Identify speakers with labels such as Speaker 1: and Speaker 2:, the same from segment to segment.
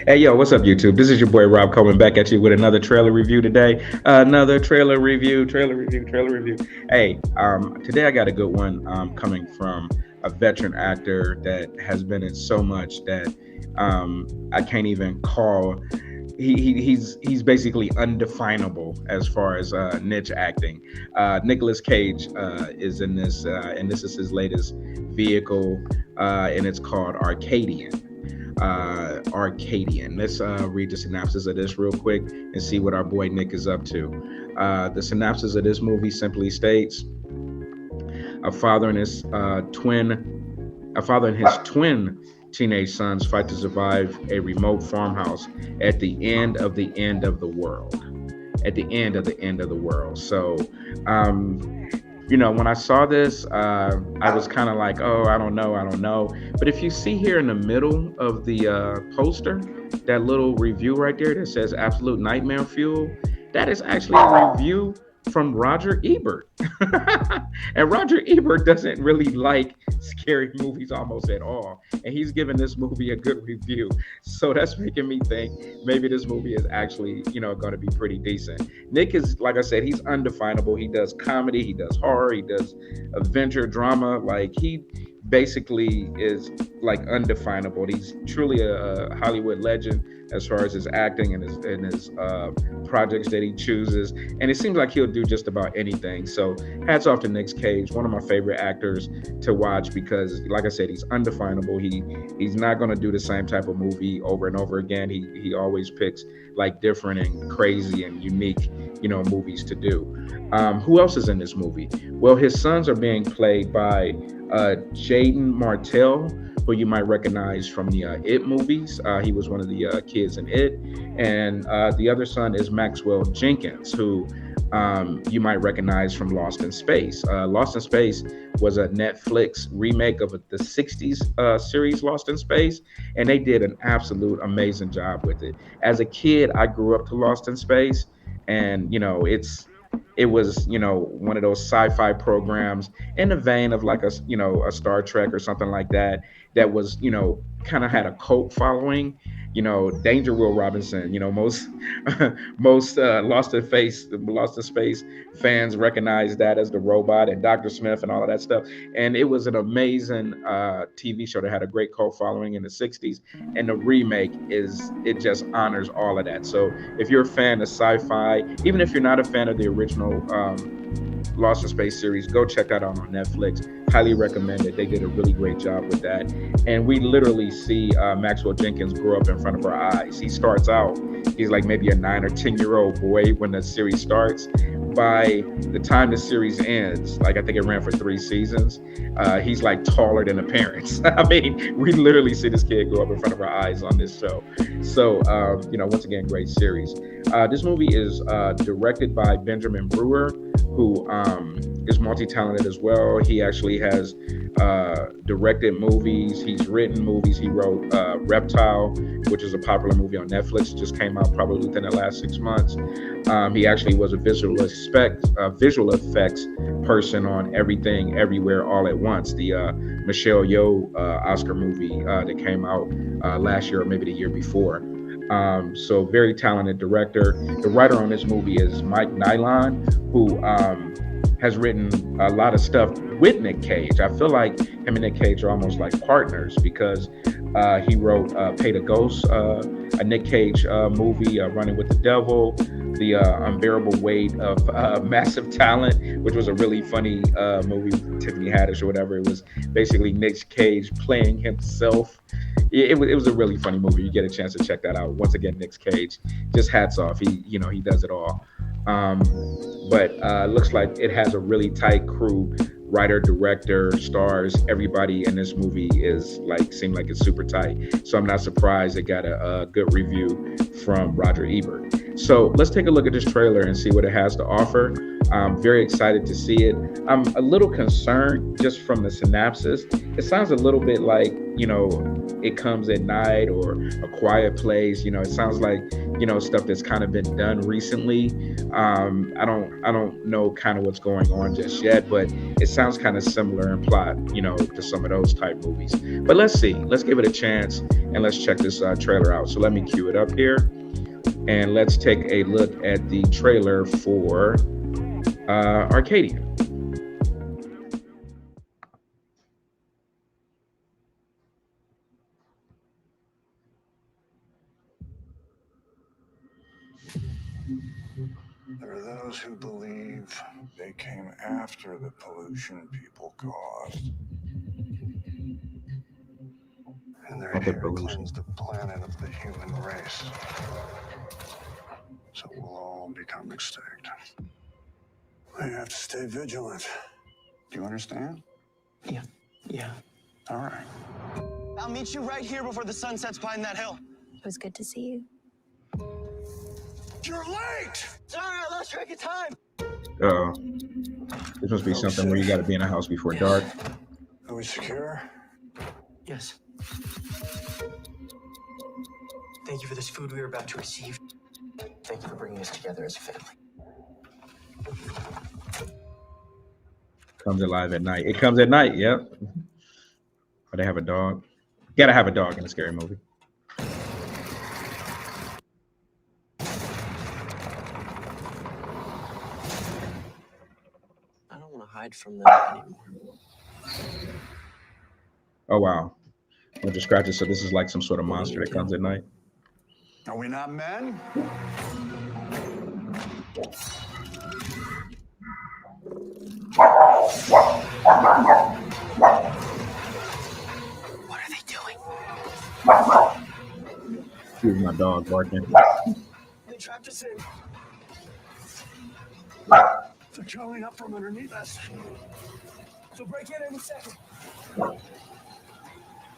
Speaker 1: Hey, yo, what's up, YouTube? This is your boy Rob coming back at you with another trailer review today. Another trailer review. Hey, today I got a good one coming from a veteran actor that has been in so much that I can't even call. He's basically undefinable as far as niche acting. Nicolas Cage is in this, and this is his latest vehicle, and it's called Arcadian. Arcadian. Let's read the synopsis of this real quick and see what our boy Nick is up to. The synopsis of this movie simply states: a father and his twin teenage sons fight to survive a remote farmhouse at the end of the end of the world. At the end of the end of the world. So, when I saw this, I was kind of like, oh, I don't know. But if you see here in the middle of the poster, that little review right there that says Absolute Nightmare Fuel, that is actually a review from Roger Ebert. And Roger Ebert doesn't really like scary movies almost at all. And he's giving this movie a good review. So that's making me think maybe this movie is actually, going to be pretty decent. Nick is, like I said, he's undefinable. He does comedy, he does horror, he does adventure, drama. Like, he basically is like undefinable. He's truly a Hollywood legend as far as his acting and his projects that he chooses. And it seems like he'll do just about anything. So hats off to Nick Cage, one of my favorite actors to watch because, like I said, he's undefinable. He's not going to do the same type of movie over and over again. He always picks like different and crazy and unique, movies to do. Who else is in this movie? Well, his sons are being played by Jaden Martell, who you might recognize from the It movies. He was one of the kids in It. And the other son is Maxwell Jenkins, who you might recognize from Lost in Space. Lost in Space was a Netflix remake of the 60s series Lost in Space, and they did an absolute amazing job with it. As a kid, I grew up to Lost in Space, and it was one of those sci-fi programs in the vein of like a Star Trek or something like that was kind of had a cult following. Danger Will Robinson, most most Lost in Space fans recognize that as the robot, and Dr. Smith and all of that stuff. And it was an amazing TV show that had a great cult following in the 60s. And the remake it just honors all of that. So if you're a fan of sci-fi, even if you're not a fan of the original Lost in Space series, go check that out on Netflix. Highly recommend it. They did a really great job with that. And we literally see Maxwell Jenkins grow up in front of our eyes. He starts out, he's like maybe a 9 or 10-year-old boy when the series starts. By the time the series ends, like I think it ran for 3 seasons, he's like taller than the parents. I mean, we literally see this kid grow up in front of our eyes on this show. So, once again, great series. This movie is directed by Benjamin Brewer, who is multi-talented as well. He actually has directed movies. He's written movies. He wrote Reptile, which is a popular movie on Netflix. It just came out probably within the last 6 months. He actually was a visual effects person on Everything, Everywhere, All at Once, the Michelle Yeoh Oscar movie that came out last year or maybe the year before. So very talented director. The writer on this movie is Mike Nylon, who has written a lot of stuff with Nick Cage. I feel like him and Nick Cage are almost like partners because he wrote Pay the Ghost, a Nick Cage movie, Running with the Devil, the Unbearable Weight of Massive Talent, which was a really funny movie with Tiffany Haddish or whatever. It was basically Nick Cage playing himself. It was a really funny movie. You get a chance to check that out. Once again, Nick Cage, just hats off. He does it all. But looks like it has a really tight crew. Writer, director, stars, everybody in this movie seem like it's super tight. So I'm not surprised it got a good review from Roger Ebert. So let's take a look at this trailer and see what it has to offer. I'm very excited to see it. I'm a little concerned just from the synopsis. It sounds a little bit like, It Comes at Night or A Quiet Place. It sounds like, stuff that's kind of been done recently. I don't know kind of what's going on just yet, but it sounds kind of similar in plot, to some of those type movies. But let's see. Let's give it a chance and let's check this trailer out. So let me cue it up here and let's take a look at the trailer for Arcadian.
Speaker 2: There are those who believe they came after the pollution people caused. And they're
Speaker 1: Of the
Speaker 2: here to
Speaker 1: pollution.
Speaker 2: cleanse the planet of the human race. So we'll all become extinct. We have to stay vigilant. Do you understand?
Speaker 3: Yeah. Yeah.
Speaker 2: All right.
Speaker 3: I'll meet you right here before the sun sets behind that hill.
Speaker 4: It was good to see you.
Speaker 2: You're late!
Speaker 3: Sorry, I lost track of time.
Speaker 1: Uh, this must be something where you got to be in a house before dark.
Speaker 2: Are we secure?
Speaker 3: Yes. Thank you for this food we are about to receive. Thank you for bringing us together as a family.
Speaker 1: Comes alive at night. It comes at night. Yep. But they have a dog. Gotta have a dog in a scary movie.
Speaker 3: I don't want to hide from them anymore.
Speaker 1: Oh wow. I'm just scratch it. So this is like some sort of monster that comes at night.
Speaker 2: Are we not men?
Speaker 3: What are they doing?
Speaker 1: Here's my dog barking.
Speaker 3: They trapped us in.
Speaker 2: They're showing up from underneath us.
Speaker 3: So break in any second.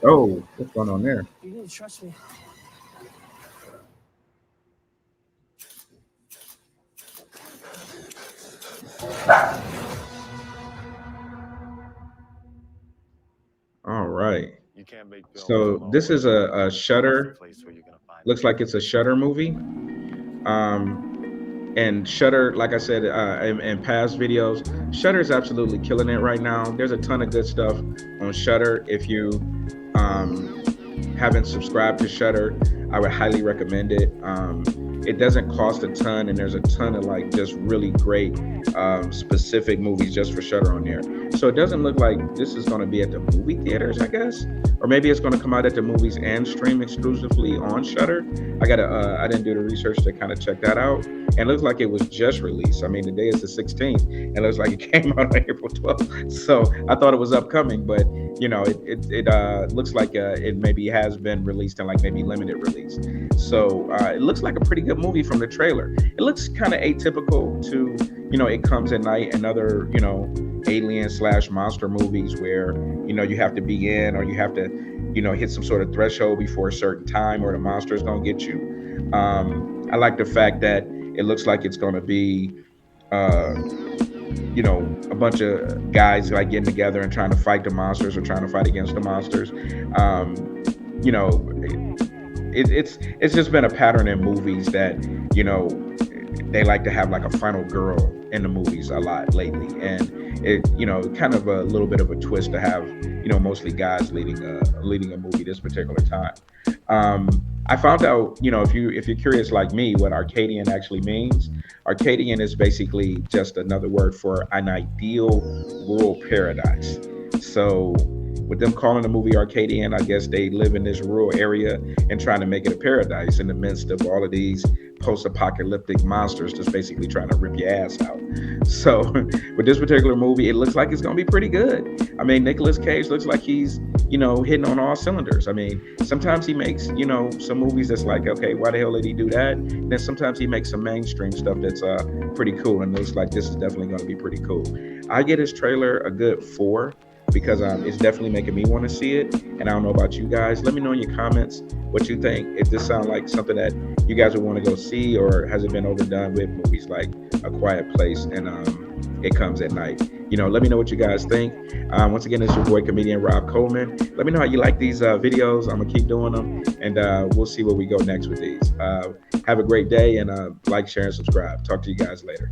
Speaker 1: Oh, what's going on there?
Speaker 3: You need to trust me.
Speaker 1: All right.
Speaker 5: You can't make
Speaker 1: So this is a Shudder. Looks like it's a Shudder movie. And Shudder, like I said in past videos, Shudder is absolutely killing it right now. There's a ton of good stuff on Shudder. If you haven't subscribed to Shudder, I would highly recommend it. It doesn't cost a ton, and there's a ton of like just really great specific movies just for Shudder on there. So it doesn't look like this is going to be at the movie theaters, I guess, or maybe it's going to come out at the movies and stream exclusively on Shudder. I didn't do the research to kind of check that out, and it looks like it was just released. I mean, the day is the 16th, and it looks like it came out on April 12th. So I thought it was upcoming, but it looks like it maybe has been released in like maybe limited release. So it looks like a pretty good movie from the trailer. It looks kind of atypical to It Comes at Night and other alien / monster movies where you have to be in, or you have to hit some sort of threshold before a certain time, or the monster is going to get you. I like the fact that it looks like it's going to be a bunch of guys like getting together and trying to fight the monsters or trying to fight against the monsters. It's just been a pattern in movies that they like to have like a final girl in the movies a lot lately, and it kind of a little bit of a twist to have mostly guys leading a movie this particular time. I found out, if you're curious like me, what Arcadian actually means. Arcadian is basically just another word for an ideal rural paradise. So with them calling the movie Arcadian, I guess they live in this rural area and trying to make it a paradise in the midst of all of these post-apocalyptic monsters just basically trying to rip your ass out. So with this particular movie, it looks like it's going to be pretty good. I mean, Nicolas Cage looks like he's, hitting on all cylinders. I mean, sometimes he makes, some movies that's like, okay, why the hell did he do that? And then sometimes he makes some mainstream stuff that's pretty cool, and looks like this is definitely going to be pretty cool. I get his trailer a good 4 because it's definitely making me want to see it. And I don't know about you guys. Let me know in your comments what you think. If this sounds like something that you guys would want to go see, or has it been overdone with movies like a quiet place, and it comes at night. Let me know what you guys think. Once again, it's your boy comedian Rob Coleman. Let me know how you like these videos. I'm gonna keep doing them, and we'll see where we go next with these. Have a great day, and like, share, and subscribe. Talk to you guys later.